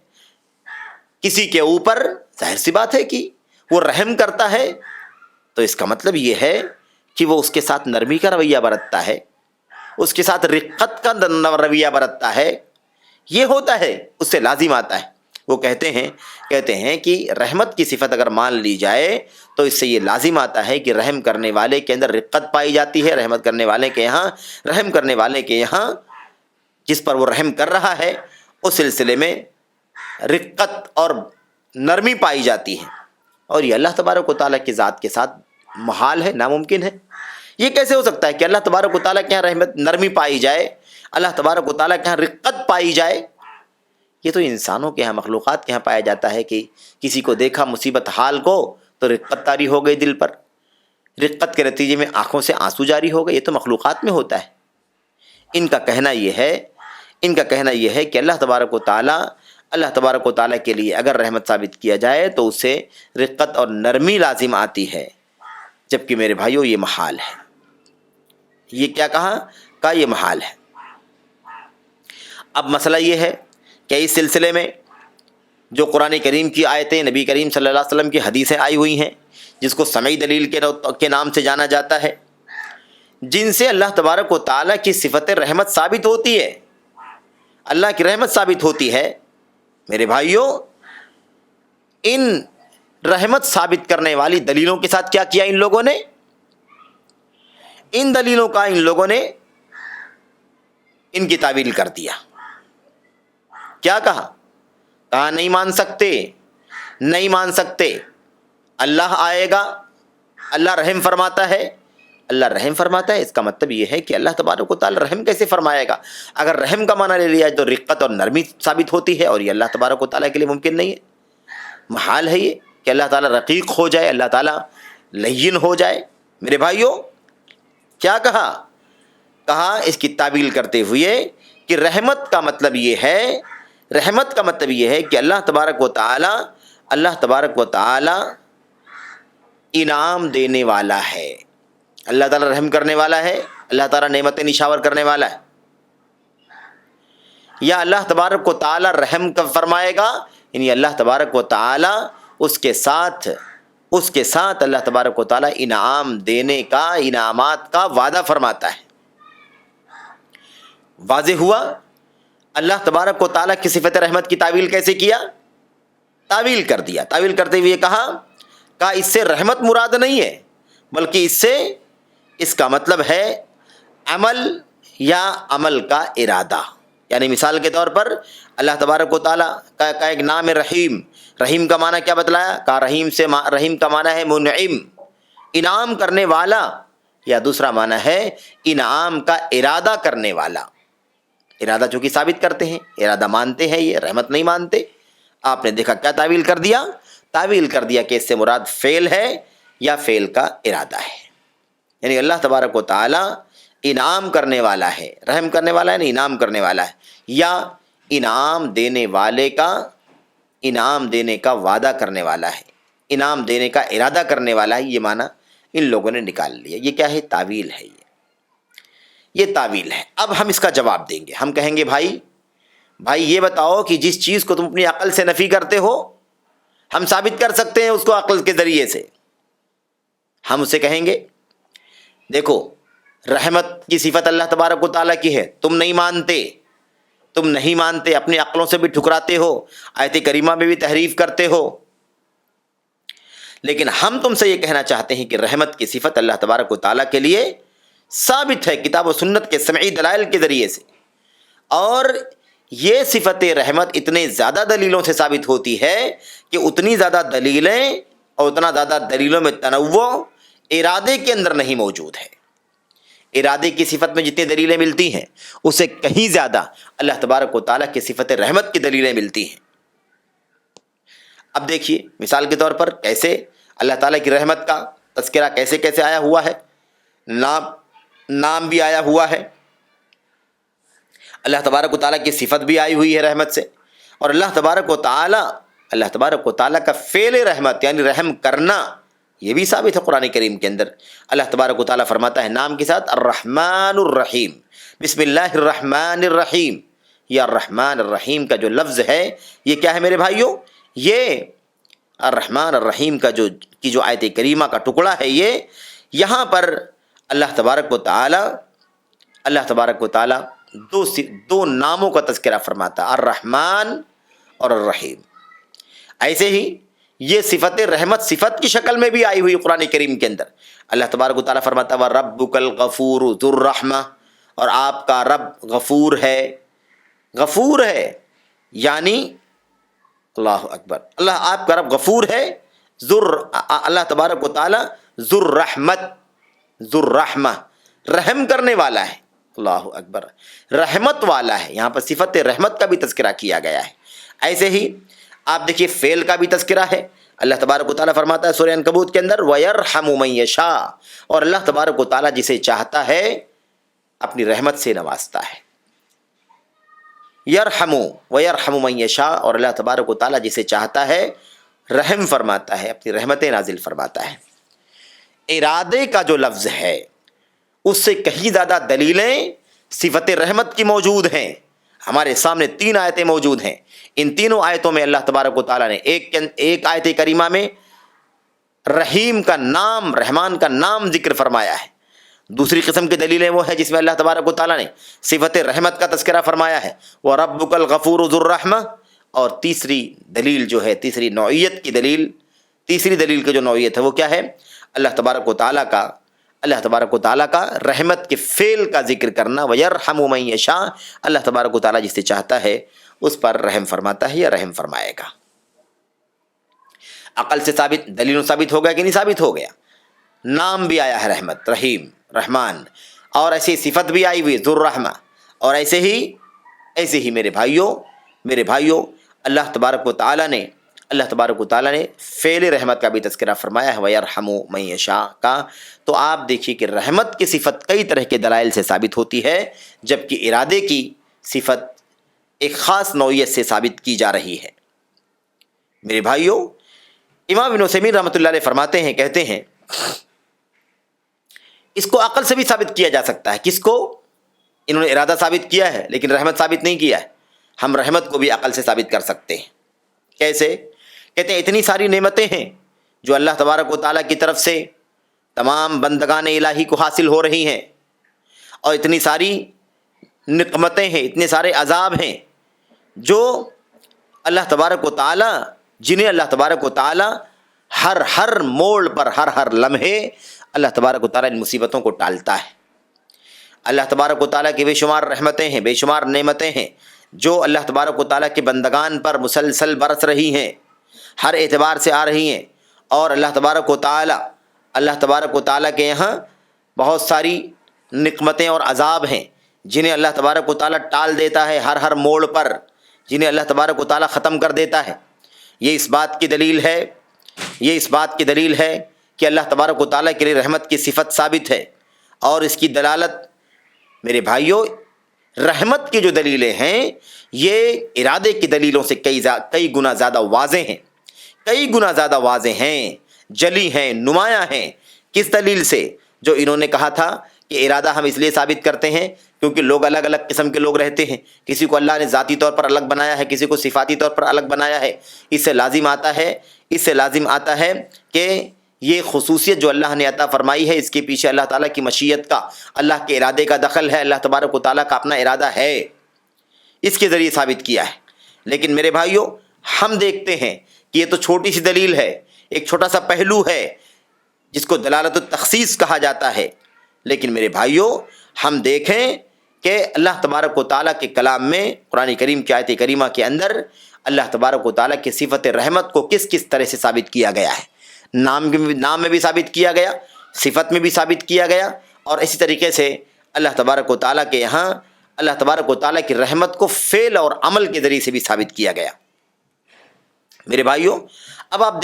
کسی کے اوپر، ظاہر سی بات ہے کہ وہ رحم کرتا ہے، تو اس کا مطلب یہ ہے کہ وہ اس کے ساتھ نرمی کا رویہ برتتا ہے، اس کے ساتھ رقت کا رویہ برتتا ہے۔ یہ ہوتا ہے، اس سے لازم آتا ہے۔ وہ کہتے ہیں کہ رحمت کی صفت اگر مان لی جائے تو اس سے یہ لازم آتا ہے کہ رحم کرنے والے کے اندر رقت پائی جاتی ہے، رحم کرنے والے کے یہاں جس پر وہ رحم کر رہا ہے اس سلسلے میں رقت اور نرمی پائی جاتی ہے، اور یہ اللہ تبارک و تعالیٰ کی ذات کے ساتھ محال ہے، ناممکن ہے۔ یہ کیسے ہو سکتا ہے کہ اللہ تبارک و تعالیٰ کے یہاں رحمت نرمی پائی جائے، اللہ تبارک و تعالیٰ کے یہاں رقت پائی جائے؟ یہ تو انسانوں کے یہاں، مخلوقات کے یہاں پایا جاتا ہے کہ کسی کو دیکھا مصیبت حال کو تو رقت طاری ہو گئی دل پر، رقت کے نتیجے میں آنکھوں سے آنسو جاری ہو گئے۔ یہ تو مخلوقات میں ہوتا ہے۔ ان کا کہنا یہ ہے کہ اللہ تبارک و تعالیٰ کے لیے اگر رحمت ثابت کیا جائے تو اسے رقت اور نرمی لازم آتی ہے، جبکہ میرے بھائیوں یہ محال ہے۔ یہ کیا کہا یہ محال ہے۔ اب مسئلہ یہ ہے کہ اس سلسلے میں جو قرآن کریم کی آیتیں، نبی کریم صلی اللہ علیہ وسلم کی حدیثیں آئی ہوئی ہیں، جس کو سمعی دلیل کے نام سے جانا جاتا ہے، جن سے اللہ تبارک و تعالیٰ کی صفت رحمت ثابت ہوتی ہے، اللہ کی رحمت ثابت ہوتی ہے، میرے بھائیوں ان رحمت ثابت کرنے والی دلیلوں کے ساتھ کیا کیا ان لوگوں نے؟ ان دلیلوں کا ان لوگوں نے ان کی تعویل کر دیا۔ کیا کہا نہیں مان سکتے، اللہ آئے گا، اللہ رحم فرماتا ہے۔ اس کا مطلب یہ ہے کہ اللہ تبارک و تعالی رحم کیسے فرمائے گا؟ اگر رحم کا معنی لے لیا تو رقت اور نرمی ثابت ہوتی ہے، اور یہ اللہ تبارک و تعالیٰ کے لیے ممکن نہیں ہے، محال ہے یہ کہ اللہ تعالیٰ رقیق ہو جائے، اللہ تعالیٰ لین ہو جائے۔ میرے بھائیوں کیا کہا اس کی تعویل کرتے ہوئے کہ رحمت کا مطلب یہ ہے کہ اللہ تبارک و تعالی انعام دینے والا ہے، اللہ تعالیٰ رحم کرنے والا ہے، اللہ تعالیٰ نعمتیں نشاور کرنے والا ہے، یا اللہ تبارک و تعالی رحم کا فرمائے گا، یعنی اللہ تبارک و تعالی اس کے ساتھ اللہ تبارک و تعالی انعام دینے کا، انعامات کا وعدہ فرماتا ہے۔ واضح ہوا اللہ تبارک و تعالیٰ کی صفت رحمت کی تعویل کیسے کیا؟ تعویل کر دیا۔ تعویل کرتے ہوئے کہا کہا اس سے رحمت مراد نہیں ہے، بلکہ اس کا مطلب ہے عمل یا عمل کا ارادہ۔ یعنی مثال کے طور پر اللہ تبارک و تعالیٰ کا ایک نام ہے رحیم۔ رحیم کا معنی کیا بتلایا؟ کہا رحیم کا معنی ہے منعم، انعام کرنے والا، یا دوسرا معنی ہے انعام کا ارادہ کرنے والا۔ ارادہ چونکہ ثابت کرتے ہیں، ارادہ مانتے ہیں، یہ رحمت نہیں مانتے۔ آپ نے دیکھا کیا تعویل کر دیا؟ تعویل کر دیا کہ اس سے مراد فعل ہے یا فعل کا ارادہ ہے۔ یعنی اللہ تبارک و تعالی انعام کرنے والا ہے، رحم کرنے والا ہے نہیں، انعام کرنے والا ہے، یا انعام دینے والے کا انعام دینے کا وعدہ کرنے والا ہے، انعام دینے کا ارادہ کرنے والا ہے۔ یہ معنی ان لوگوں نے نکال لیا۔ یہ کیا ہے؟ تعویل ہے، یہ تعویل ہے۔ اب ہم اس کا جواب دیں گے، ہم کہیں گے بھائی یہ بتاؤ کہ جس چیز کو تم اپنی عقل سے نفی کرتے ہو، ہم ثابت کر سکتے ہیں اس کو عقل کے ذریعے سے۔ ہم اسے کہیں گے دیکھو رحمت کی صفت اللہ تبارک و تعالیٰ کی ہے، تم نہیں مانتے، اپنی عقلوں سے بھی ٹھکراتے ہو، آیت کریمہ میں بھی تحریف کرتے ہو، لیکن ہم تم سے یہ کہنا چاہتے ہیں کہ رحمت کی صفت اللہ تبارک و تعالیٰ کے لیے ثابت ہے کتاب و سنت کے سمعی دلائل کے ذریعے سے، اور یہ صفت رحمت اتنے زیادہ دلیلوں سے ثابت ہوتی ہے کہ اتنی زیادہ دلیلیں اور اتنا زیادہ دلیلوں میں تنوع ارادے کے اندر نہیں موجود ہے۔ ارادے کی صفت میں جتنی دلیلیں ملتی ہیں اس سے کہیں زیادہ اللہ تبارک و تعالیٰ کی صفت رحمت کی دلیلیں ملتی ہیں۔ اب دیکھیے مثال کے طور پر کیسے اللہ تعالیٰ کی رحمت کا تذکرہ کیسے کیسے آیا ہوا ہے، نام بھی آیا ہوا ہے، اللہ تبارک و تعالیٰ کی صفت بھی آئی ہوئی ہے رحمت سے، اور اللہ تبارک و تعالیٰ کا فعل رحمت یعنی رحم کرنا یہ بھی ثابت ہے قرآن کریم کے اندر۔ اللہ تبارک و تعالیٰ فرماتا ہے نام کے ساتھ الرحمن الرحیم، بسم اللہ الرحمن الرحیم۔ یہ الرحمن الرحیم کا جو لفظ ہے یہ کیا ہے میرے بھائیوں؟ یہ الرحمن الرحیم کا جو آیت کریمہ کا ٹکڑا ہے، یہ یہاں پر اللہ تبارک و تعالیٰ دو ناموں کا تذکرہ فرماتا، الرحمن اور الرحیم۔ ایسے ہی یہ صفت رحمت صفت کی شکل میں بھی آئی ہوئی قرآن کریم کے اندر۔ اللہ تبارک و تعالیٰ فرماتا وَرَبُّكَ الْغَفُورُ ذُو الرَّحْمَةِ، اور آپ کا رب غفور ہے، یعنی اللہ اکبر، آپ کا رب غفور ہے، اللہ تبارک و تعالیٰ ذو الرحمہ رحم کرنے والا ہے، اللہ اکبر، رحمت والا ہے۔ یہاں پر صفت رحمت کا بھی تذکرہ کیا گیا ہے۔ ایسے ہی آپ دیکھیے فعل کا بھی تذکرہ ہے۔ اللہ تبارک و تعالیٰ فرماتا ہے سورہ عنکبوت کے اندر وَيَرْحَمُ مَن يَشَاءُ، اور اللہ تبارک و تعالیٰ جسے چاہتا ہے اپنی رحمت سے نوازتا ہے۔ یرحم وَيَرْحَمُ مَن يَشَاءُ، اور اللہ تبارک و تعالیٰ جسے چاہتا ہے رحم فرماتا ہے، اپنی رحمتیں نازل فرماتا ہے۔ ارادے کا جو لفظ ہے اس سے کہیں زیادہ دلیلیں صفت رحمت کی موجود ہیں۔ ہمارے سامنے 3 آیتیں موجود ہیں، ان تینوں آیتوں میں اللہ تبارک و تعالیٰ نے ایک آیت کریمہ میں رحیم کا نام، رحمان کا نام ذکر فرمایا ہے۔ دوسری قسم کی دلیلیں وہ ہے جس میں اللہ تبارک و تعالیٰ نے صفت رحمت کا تذکرہ فرمایا ہے، وَرَبُّكَ الْغَفُورُ ذُو الرَّحْمَةِ، اور تیسری دلیل جو ہے، تیسری دلیل کی جو نوعیت ہے وہ کیا ہے؟ اللہ تبارک و تعالیٰ کا رحمت کے فعل کا ذکر کرنا، وَيَرْحَمُ مَن يَشَاءُ، اللہ تبارک و تعالیٰ جسے چاہتا ہے اس پر رحم فرماتا ہے یا رحم فرمائے گا۔ عقل سے دلیل ثابت ہو گیا کہ نہیں ثابت ہو گیا؟ نام بھی آیا ہے رحمت، رحیم، رحمان، اور ایسی صفت بھی آئی ہوئی ذو الرحمہ، اور ایسے ہی میرے بھائیوں اللہ تبارک و تعالیٰ نے فعل رحمت کا بھی تذکرہ فرمایا ہے وَيَرْحَمُ مَن يَشَاءُ کا۔ تو آپ دیکھیے کہ رحمت کی صفت کئی طرح کے دلائل سے ثابت ہوتی ہے، جبکہ ارادے کی صفت ایک خاص نوعیت سے ثابت کی جا رہی ہے۔ میرے بھائیوں امام ابن عثیمین رحمۃ اللہ علیہ فرماتے ہیں، کہتے ہیں اس کو عقل سے بھی ثابت کیا جا سکتا ہے۔ کس کو؟ انہوں نے ارادہ ثابت کیا ہے لیکن رحمت ثابت نہیں کیا ہے۔ ہم رحمت کو بھی عقل سے ثابت کر سکتے ہیں۔ کیسے؟ کہتے ہیں اتنی ساری نعمتیں ہیں جو اللہ تبارک و تعالیٰ کی طرف سے تمام بندگان الہی کو حاصل ہو رہی ہیں، اور اتنی ساری نقمتیں ہیں، اتنے سارے عذاب ہیں جو جنہیں اللہ تبارک و تعالیٰ ہر موڑ پر ہر لمحے اللہ تبارک و تعالیٰ ان مصیبتوں کو ٹالتا ہے۔ اللہ تبارک و تعالیٰ کی بے شمار رحمتیں ہیں، بے شمار نعمتیں ہیں جو اللہ تبارک و تعالیٰ کے بندگان پر مسلسل برس رہی ہیں، ہر اعتبار سے آ رہی ہیں، اور اللہ تبارک و تعالیٰ کے یہاں بہت ساری نقمتیں اور عذاب ہیں جنہیں اللہ تبارک و تعالیٰ ٹال دیتا ہے ہر موڑ پر، جنہیں اللہ تبارک و تعالیٰ ختم کر دیتا ہے۔ یہ اس بات کی دلیل ہے کہ اللہ تبارک و تعالیٰ کے لیے رحمت کی صفت ثابت ہے، اور اس کی دلالت میرے بھائیوں رحمت کی جو دلیلیں ہیں یہ ارادے کی دلیلوں سے کئی گنا زیادہ واضح ہیں، جلی ہیں، نمایاں ہیں۔ کس دلیل سے؟ جو انہوں نے کہا تھا کہ ارادہ ہم اس لیے ثابت کرتے ہیں کیونکہ لوگ الگ الگ قسم کے لوگ رہتے ہیں، کسی کو اللہ نے ذاتی طور پر الگ بنایا ہے، کسی کو صفاتی طور پر الگ بنایا ہے۔ اس سے لازم آتا ہے کہ یہ خصوصیت جو اللہ نے عطا فرمائی ہے اس کے پیچھے اللہ تعالیٰ کی مشیت کا، اللہ کے ارادے کا دخل ہے، اللہ تبارک و تعالیٰ کا اپنا ارادہ ہے، اس کے ذریعے ثابت کیا ہے۔ لیکن میرے بھائیوں ہم دیکھتے ہیں کہ یہ تو چھوٹی سی دلیل ہے، ایک چھوٹا سا پہلو ہے جس کو دلالت التخصیص کہا جاتا ہے۔ لیکن میرے بھائیوں ہم دیکھیں کہ اللہ تبارک و تعالیٰ کے کلام میں، قرآن کریم کی آیت کریمہ کے اندر اللہ تبارک و تعالیٰ کی صفت رحمت کو کس طرح سے ثابت کیا گیا ہے۔ نام میں بھی ثابت کیا گیا، صفت میں بھی ثابت کیا گیا، اور اسی طریقے سے اللہ تبارک و تعالیٰ کے یہاں اللہ تبارک و تعالیٰ کی رحمت کو فعل اور عمل کے ذریعے سے بھی ثابت کیا گیا۔ میرے بھائیوں اب آپ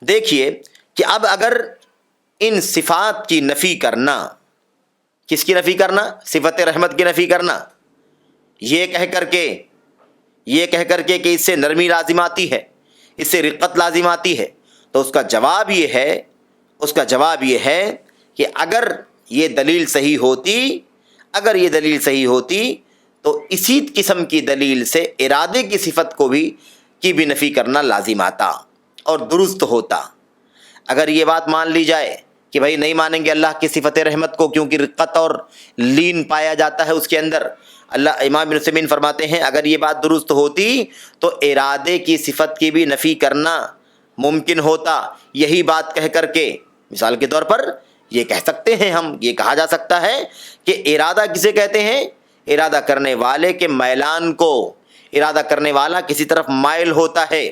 دیکھیے کہ اب اگر ان صفات کی نفی کرنا، کس کی نفی کرنا؟ صفت رحمت کی نفی کرنا، یہ کہہ کر کے کہ اس سے نرمی لازم آتی ہے، اس سے رقت لازم آتی ہے، تو اس کا جواب یہ ہے کہ اگر یہ دلیل صحیح ہوتی تو اسی قسم کی دلیل سے ارادے کی صفت کی بھی نفی کرنا لازم آتا اور درست ہوتا۔ اگر یہ بات مان لی جائے کہ بھائی نہیں مانیں گے اللہ کی صفت رحمت کو کیونکہ رقت اور لین پایا جاتا ہے اس کے اندر، امام ابن عثیمین فرماتے ہیں اگر یہ بات درست ہوتی تو ارادے کی صفت کی بھی نفی کرنا ممکن ہوتا۔ یہی بات کہہ کر کے مثال کے طور پر یہ کہہ سکتے ہیں ہم، یہ کہا جا سکتا ہے کہ ارادہ کسے کہتے ہیں؟ ارادہ کرنے والے کے میلان کو۔ ارادہ کرنے والا کسی طرف مائل ہوتا ہے،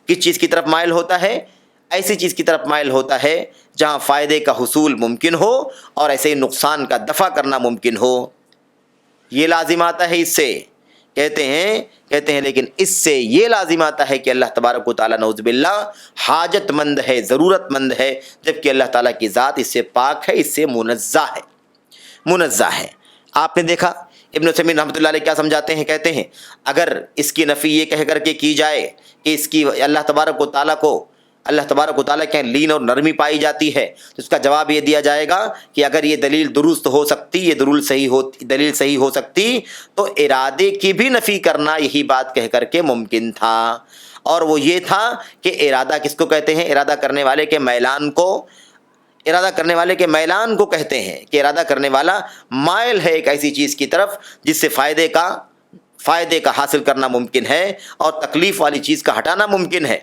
کس چیز کی طرف مائل ہوتا ہے؟ ایسی چیز کی طرف مائل ہوتا ہے جہاں فائدے کا حصول ممکن ہو اور ایسے ہی نقصان کا دفع کرنا ممکن ہو۔ یہ لازم آتا ہے اس سے، کہتے ہیں لیکن اس سے یہ لازم آتا ہے کہ اللہ تبارک و تعالیٰ نعوذ باللہ حاجت مند ہے، ضرورت مند ہے، جبکہ اللہ تعالیٰ کی ذات اس سے پاک ہے، اس سے منزہ ہے۔ آپ نے دیکھا ابن عثیمین رحمۃ اللہ علیہ کیا سمجھاتے ہیں، کہتے ہیں اگر اس کی نفی یہ کہہ کر کے کی جائے کہ اس کی اللہ تبارک و تعالیٰ کے لین اور نرمی پائی جاتی ہے، تو اس کا جواب یہ دیا جائے گا کہ اگر یہ دلیل درست ہو سکتی، یہ دلیل صحیح ہو سکتی تو ارادے کی بھی نفی کرنا یہی بات کہہ کر کے ممکن تھا، اور وہ یہ تھا کہ ارادہ کس کو کہتے ہیں؟ ارادہ کرنے والے کے میلان کو کہتے ہیں کہ ارادہ کرنے والا مائل ہے ایک ایسی چیز کی طرف جس سے فائدے کا حاصل کرنا ممکن ہے اور تکلیف والی چیز کا ہٹانا ممکن ہے۔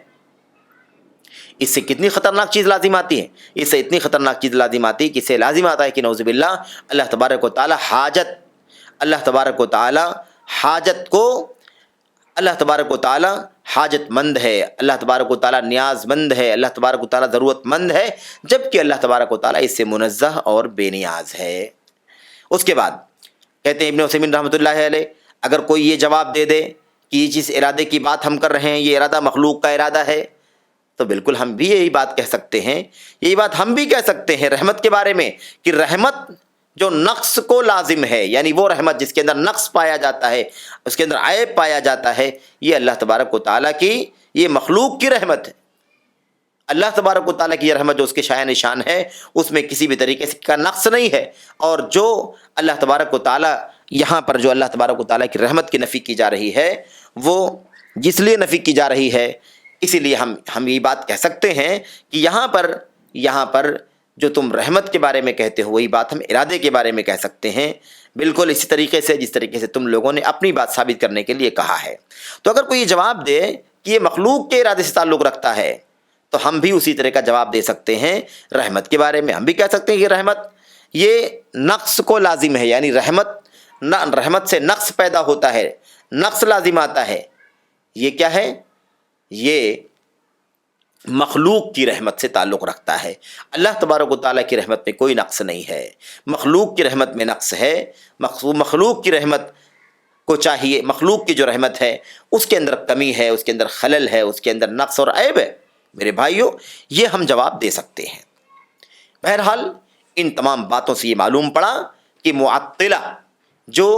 اس سے کتنی خطرناک چیز لازم آتی ہے، اس سے اتنی خطرناک چیز لازم آتی ہے کہ اس سے لازم آتا ہے کہ نعوذ باللہ اللہ تبارک و تعالی حاجت مند ہے، اللہ تبارک و تعالی نیاز مند ہے، اللہ تبارک و تعالی ضرورت مند ہے، جبکہ اللہ تبارک و تعالی اس سے منزہ اور بے نیاز ہے۔ اس کے بعد کہتے ہیں ابن عثیمین رحمۃ اللہ علیہ اگر کوئی یہ جواب دے دے کہ یہ جس ارادے کی بات ہم کر رہے ہیں یہ ارادہ مخلوق کا ارادہ ہے، تو بالکل ہم بھی یہی بات کہہ سکتے ہیں رحمت کے بارے میں کہ رحمت جو نقص کو لازم ہے، یعنی وہ رحمت جس کے اندر نقص پایا جاتا ہے، اس کے اندر عیب پایا جاتا ہے، یہ اللہ تبارک و تعالیٰ کی، یہ مخلوق کی رحمت ہے۔ اللہ تبارک و تعالیٰ کی یہ رحمت جو اس کے شایان نشان ہے اس میں کسی بھی طریقے سے کا نقص نہیں ہے، اور جو اللہ تبارک و تعالیٰ یہاں پر جو اللہ تبارک و تعالیٰ کی رحمت کی نفی کی جا رہی ہے وہ جس لیے نفی کی جا رہی ہے، اسی لیے ہم یہ بات کہہ سکتے ہیں کہ یہاں پر جو تم رحمت کے بارے میں کہتے ہو وہی بات ہم ارادے کے بارے میں کہہ سکتے ہیں، بالکل اسی طریقے سے جس طریقے سے تم لوگوں نے اپنی بات ثابت کرنے کے لیے کہا ہے۔ تو اگر کوئی یہ جواب دے کہ یہ مخلوق کے ارادے سے تعلق رکھتا ہے تو ہم بھی اسی طرح کا جواب دے سکتے ہیں رحمت کے بارے میں. ہم بھی کہہ سکتے ہیں کہ رحمت یہ نقص کو لازم ہے، یعنی رحمت سے نقص پیدا ہوتا ہے، نقص لازم آتا ہے. یہ کیا ہے؟ یہ مخلوق کی رحمت سے تعلق رکھتا ہے. اللہ تبارک و تعالیٰ کی رحمت میں کوئی نقص نہیں ہے، مخلوق کی رحمت میں نقص ہے. مخلوق کی رحمت کو چاہیے، مخلوق کی جو رحمت ہے اس کے اندر کمی ہے، اس کے اندر خلل ہے، اس کے اندر نقص اور عیب ہے. میرے بھائیوں، یہ ہم جواب دے سکتے ہیں. بہرحال ان تمام باتوں سے یہ معلوم پڑا کہ معطلہ جو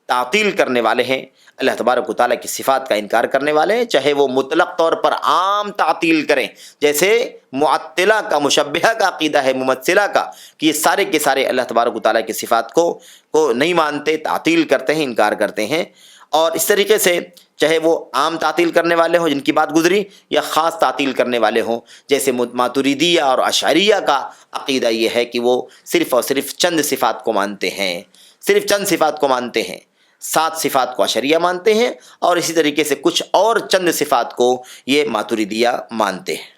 تعطیل کرنے والے ہیں، اللہ تبارک و تعالیٰ کی صفات کا انکار کرنے والے ہیں، چاہے وہ مطلق طور پر عام تعطیل کریں، جیسے معطلہ کا، مشبہہ کا عقیدہ ہے، ممثلہ کا، کہ یہ سارے کے سارے اللہ تبارک و تعالیٰ کی صفات کو نہیں مانتے، تعطیل کرتے ہیں، انکار کرتے ہیں. اور اس طریقے سے چاہے وہ عام تعطیل کرنے والے ہوں جن کی بات گزری، یا خاص تعطیل کرنے والے ہوں، جیسے ماتریدیہ اور اشعریہ کا عقیدہ یہ ہے کہ وہ صرف اور صرف چند صفات کو مانتے ہیں، صرف چند صفات کو مانتے ہیں. 7 صفات کو اشعریہ مانتے ہیں، اور اسی طریقے سے کچھ اور چند صفات کو یہ ماتریدیہ مانتے ہیں،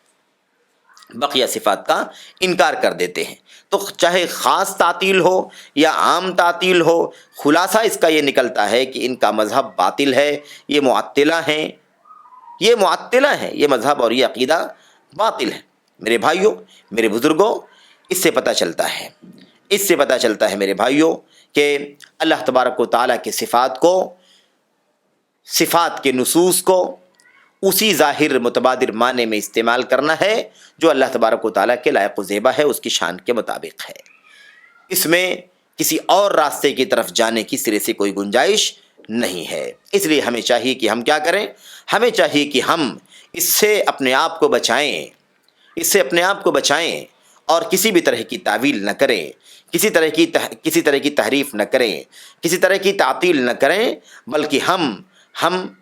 بقیہ صفات کا انکار کر دیتے ہیں. تو چاہے خاص تعطیل ہو یا عام تعطیل ہو، خلاصہ اس کا یہ نکلتا ہے کہ ان کا مذہب باطل ہے، یہ معطلہ ہیں، یہ معطلہ ہیں، یہ مذہب اور یہ عقیدہ باطل ہے. میرے بھائیوں، میرے بزرگوں، اس سے پتہ چلتا ہے میرے بھائیوں کہ اللہ تبارک و تعالیٰ کے صفات کے نصوص کو اسی ظاہر متبادر معنی میں استعمال کرنا ہے جو اللہ تبارک و تعالیٰ کے لائق و زیبا ہے، اس کی شان کے مطابق ہے. اس میں کسی اور راستے کی طرف جانے کی سرے سے کوئی گنجائش نہیں ہے. اس لیے ہمیں چاہیے کہ ہم کیا کریں؟ ہمیں چاہیے کہ ہم اس سے اپنے آپ کو بچائیں اور کسی بھی طرح کی تعویل نہ کریں، کسی طرح کی تحریف نہ کریں، کسی طرح کی تعطیل نہ کریں، بلکہ ہم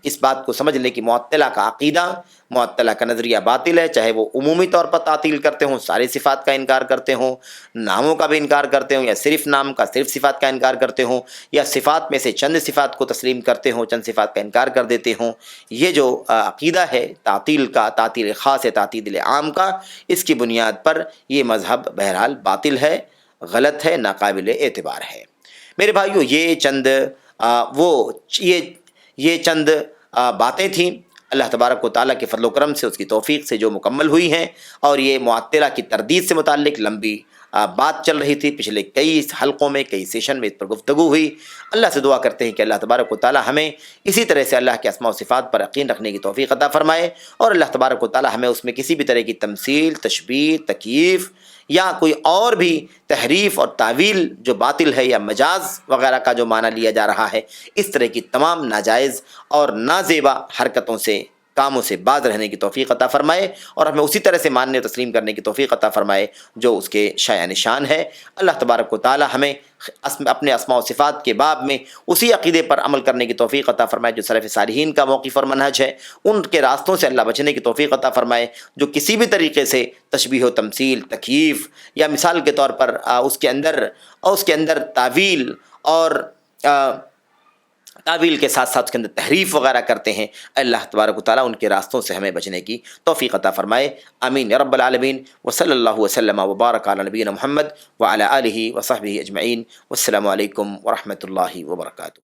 اس بات کو سمجھ لیں کہ معطلہ کا عقیدہ، معطلہ کا نظریہ باطل ہے، چاہے وہ عمومی طور پر تعطیل کرتے ہوں، سارے صفات کا انکار کرتے ہوں، ناموں کا بھی انکار کرتے ہوں، یا صرف نام کا، صرف صفات کا انکار کرتے ہوں، یا صفات میں سے چند صفات کو تسلیم کرتے ہوں، چند صفات کا انکار کر دیتے ہوں. یہ جو عقیدہ ہے تعطیل کا، تعطیل خاص ہے، تعطیل عام کا، اس کی بنیاد پر یہ مذہب بہرحال باطل ہے، غلط ہے، ناقابل اعتبار ہے. میرے بھائیو، یہ چند باتیں تھیں اللہ تبارک و تعالیٰ کے فضل و کرم سے، اس کی توفیق سے جو مکمل ہوئی ہیں. اور یہ معطلہ کی تردید سے متعلق لمبی بات چل رہی تھی، پچھلے کئی حلقوں میں، کئی سیشن میں اس پر گفتگو ہوئی. اللہ سے دعا کرتے ہیں کہ اللہ تبارک و تعالیٰ ہمیں اسی طرح سے اللہ کے اسماء و صفات پر یقین رکھنے کی توفیق عطا فرمائے، اور اللہ تبارک و تعالیٰ ہمیں اس میں کسی بھی طرح کی تمثیل، تشبیہ، تکییف یا کوئی اور بھی تحریف اور تعویل جو باطل ہے، یا مجاز وغیرہ کا جو معنی لیا جا رہا ہے، اس طرح کی تمام ناجائز اور نازیبا حرکتوں سے، کاموں سے باز رہنے کی توفیق عطا فرمائے، اور ہمیں اسی طرح سے ماننے و تسلیم کرنے کی توفیق عطا فرمائے جو اس کے شایان نشان ہے. اللہ تبارک و تعالی ہمیں اپنے اسماء و صفات کے باب میں اسی عقیدے پر عمل کرنے کی توفیق عطا فرمائے جو سلف صالحین کا موقف اور منہج ہے، ان کے راستوں سے اللہ بچنے کی توفیق عطا فرمائے جو کسی بھی طریقے سے تشبیہ و تمثیل، تکییف، یا مثال کے طور پر اس کے اندر تعویل اور تعویل کے ساتھ ساتھ اس کے اندر تحریف وغیرہ کرتے ہیں، اللہ تبارک و تعالیٰ ان کے راستوں سے ہمیں بچنے کی توفیق عطا فرمائے. آمین یا رب العالمین. وصلی اللہ وسلم وبارک علی نبینا محمد وعلی آلہ وصحبہ اجمعین. والسلام علیکم ورحمۃ اللہ وبرکاتہ.